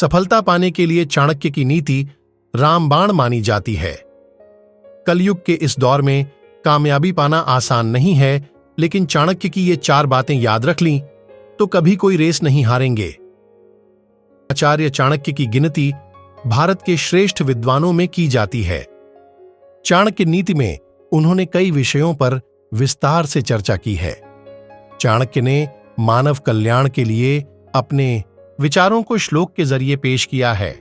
सफलता पाने के लिए चाणक्य की नीति रामबाण मानी जाती है। कलयुग के इस दौर में कामयाबी पाना आसान नहीं है, लेकिन चाणक्य की ये 4 बातें याद रख लीं तो कभी कोई रेस नहीं हारेंगे। आचार्य चाणक्य की गिनती भारत के श्रेष्ठ विद्वानों में की जाती है। चाणक्य नीति में उन्होंने कई विषयों पर विस्तार से चर्चा की है। चाणक्य ने मानव कल्याण के लिए अपने विचारों को श्लोक के जरिए पेश किया है।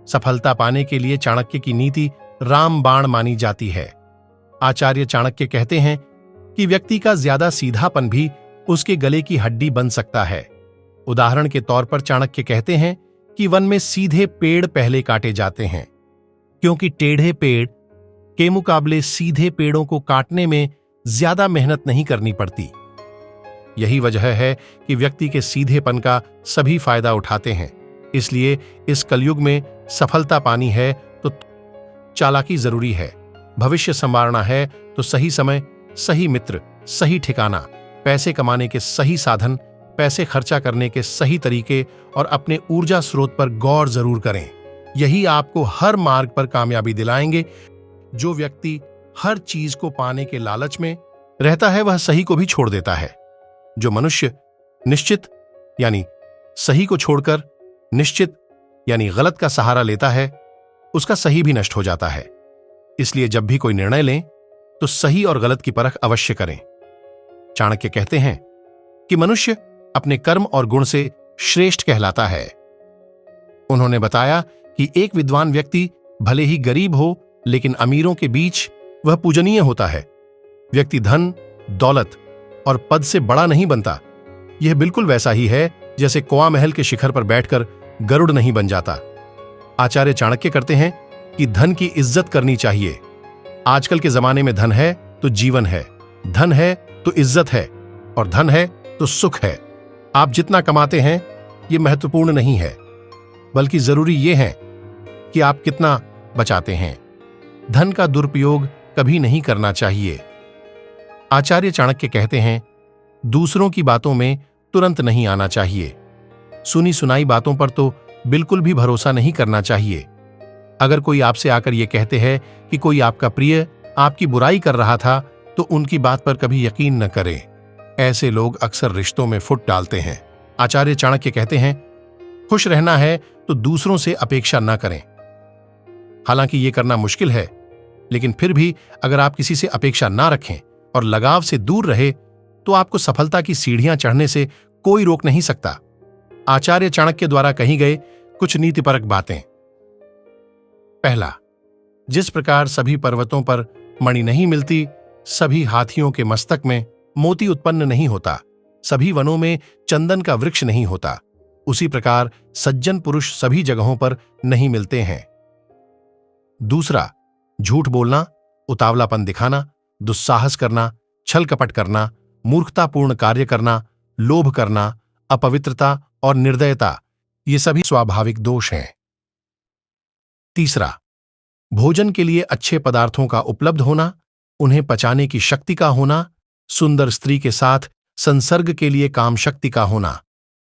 सफलता पाने के लिए चाणक्य की नीति रामबाण मानी जाती है। आचार्य चाणक्य कहते हैं कि व्यक्ति का ज्यादा सीधापन भी उसके गले की हड्डी बन सकता है। उदाहरण के तौर पर चाणक्य कहते हैं कि वन में सीधे पेड़ पहले काटे जाते हैं, क्योंकि टेढ़े पेड़ के मुकाबले सीधे पेड़ों को काटने में ज्यादा मेहनत नहीं करनी पड़ती। यही वजह है कि व्यक्ति के सीधेपन का सभी फायदा उठाते हैं। इसलिए इस कलयुग में सफलता पानी है तो चालाकी जरूरी है। भविष्य संवारना है तो सही समय, सही मित्र, सही ठिकाना, पैसे कमाने के सही साधन, पैसे खर्चा करने के सही तरीके और अपने ऊर्जा स्रोत पर गौर जरूर करें। यही आपको हर मार्ग पर कामयाबी दिलाएंगे। जो व्यक्ति हर चीज को पाने के लालच में रहता है वह सही को भी छोड़ देता है। जो मनुष्य निश्चित यानी सही को छोड़कर निश्चित यानी गलत का सहारा लेता है, उसका सही भी नष्ट हो जाता है। इसलिए जब भी कोई निर्णय लें तो सही और गलत की परख अवश्य करें। चाणक्य कहते हैं कि मनुष्य अपने कर्म और गुण से श्रेष्ठ कहलाता है। उन्होंने बताया कि एक विद्वान व्यक्ति भले ही गरीब हो, लेकिन अमीरों के बीच वह पूजनीय होता है। व्यक्ति धन, दौलत और पद से बड़ा नहीं बनता। यह बिल्कुल वैसा ही है जैसे कौआ महल के शिखर पर बैठकर गरुड़ नहीं बन जाता। आचार्य चाणक्य करते हैं कि धन की इज्जत करनी चाहिए। आजकल के जमाने में धन है तो जीवन है, धन है तो इज्जत है, और धन है तो सुख है। आप जितना कमाते हैं यह महत्वपूर्ण नहीं है, बल्कि जरूरी यह है कि आप कितना बचाते हैं। धन का दुरुपयोग कभी नहीं करना चाहिए। आचार्य चाणक्य कहते हैं, दूसरों की बातों में तुरंत नहीं आना चाहिए। सुनी सुनाई बातों पर तो बिल्कुल भी भरोसा नहीं करना चाहिए। अगर कोई आपसे आकर यह कहते हैं कि कोई आपका प्रिय आपकी बुराई कर रहा था, तो उनकी बात पर कभी यकीन न करें। ऐसे लोग अक्सर रिश्तों में फुट डालते हैं। आचार्य चाणक्य कहते हैं, खुश रहना है तो दूसरों से अपेक्षा न करें। हालांकि यह करना मुश्किल है, लेकिन फिर भी अगर आप किसी से अपेक्षा ना रखें और लगाव से दूर रहे तो आपको सफलता की सीढ़ियां चढ़ने से कोई रोक नहीं सकता। आचार्य चाणक्य द्वारा कही गए कुछ नीतिपरक बातें। पहला, जिस प्रकार सभी पर्वतों पर मणि नहीं मिलती, सभी हाथियों के मस्तक में मोती उत्पन्न नहीं होता, सभी वनों में चंदन का वृक्ष नहीं होता, उसी प्रकार सज्जन पुरुष सभी जगहों पर नहीं मिलते हैं। दूसरा, झूठ बोलना, उतावलापन दिखाना, दुस्साहस करना, छल कपट करना, मूर्खतापूर्ण कार्य करना, लोभ करना, अपवित्रता और निर्दयता, ये सभी स्वाभाविक दोष हैं। तीसरा, भोजन के लिए अच्छे पदार्थों का उपलब्ध होना, उन्हें पचाने की शक्ति का होना, सुंदर स्त्री के साथ संसर्ग के लिए काम शक्ति का होना,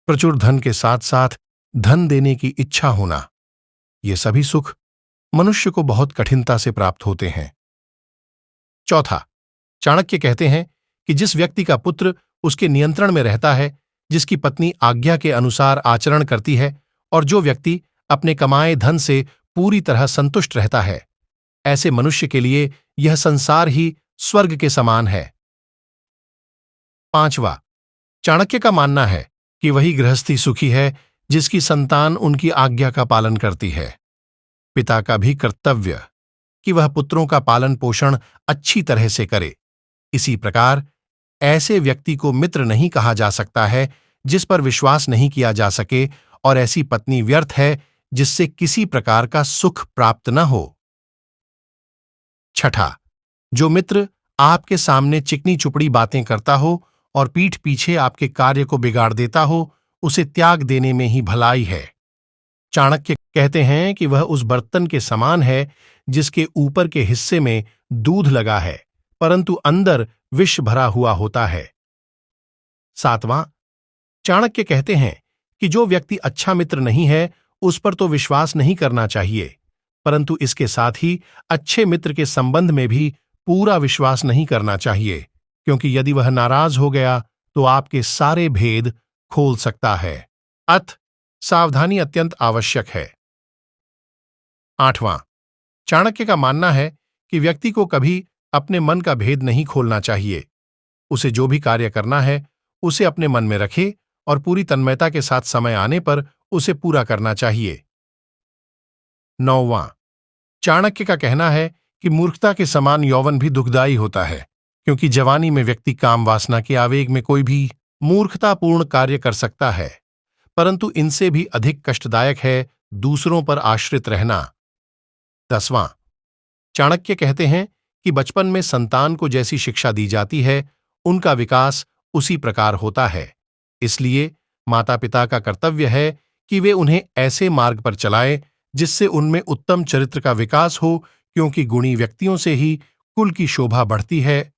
प्रचुर धन के साथ साथ धन देने की इच्छा होना, ये सभी सुख मनुष्य को बहुत कठिनता से प्राप्त होते हैं। चौथा, चाणक्य कहते हैं कि जिस व्यक्ति का पुत्र उसके नियंत्रण में रहता है, जिसकी पत्नी आज्ञा के अनुसार आचरण करती है और जो व्यक्ति अपने कमाए धन से पूरी तरह संतुष्ट रहता है, ऐसे मनुष्य के लिए यह संसार ही स्वर्ग के समान है। पांचवा, चाणक्य का मानना है कि वही गृहस्थी सुखी है जिसकी संतान उनकी आज्ञा का पालन करती है। पिता का भी कर्तव्य कि वह पुत्रों का पालन पोषण अच्छी तरह से करे। इसी प्रकार ऐसे व्यक्ति को मित्र नहीं कहा जा सकता है जिस पर विश्वास नहीं किया जा सके, और ऐसी पत्नी व्यर्थ है जिससे किसी प्रकार का सुख प्राप्त न हो। छठा, जो मित्र आपके सामने चिकनी चुपड़ी बातें करता हो और पीठ पीछे आपके कार्य को बिगाड़ देता हो, उसे त्याग देने में ही भलाई है। चाणक्य कहते हैं कि वह उस बर्तन के समान है जिसके ऊपर के हिस्से में दूध लगा है, परंतु अंदर विष भरा हुआ होता है। सातवां, चाणक्य कहते हैं कि जो व्यक्ति अच्छा मित्र नहीं है उस पर तो विश्वास नहीं करना चाहिए, परंतु इसके साथ ही अच्छे मित्र के संबंध में भी पूरा विश्वास नहीं करना चाहिए, क्योंकि यदि वह नाराज हो गया तो आपके सारे भेद खोल सकता है। अतः सावधानी अत्यंत आवश्यक है। 8वां, चाणक्य का मानना है कि व्यक्ति को कभी अपने मन का भेद नहीं खोलना चाहिए। उसे जो भी कार्य करना है उसे अपने मन में रखे और पूरी तन्मयता के साथ समय आने पर उसे पूरा करना चाहिए। 9वां, चाणक्य का कहना है कि मूर्खता के समान यौवन भी दुखदायी होता है, क्योंकि जवानी में व्यक्ति काम वासना के आवेग में कोई भी मूर्खतापूर्ण कार्य कर सकता है, परंतु इनसे भी अधिक कष्टदायक है दूसरों पर आश्रित रहना। 10वां, चाणक्य कहते हैं कि बचपन में संतान को जैसी शिक्षा दी जाती है उनका विकास उसी प्रकार होता है। इसलिए माता पिता का कर्तव्य है कि वे उन्हें ऐसे मार्ग पर चलाएं जिससे उनमें उत्तम चरित्र का विकास हो, क्योंकि गुणी व्यक्तियों से ही कुल की शोभा बढ़ती है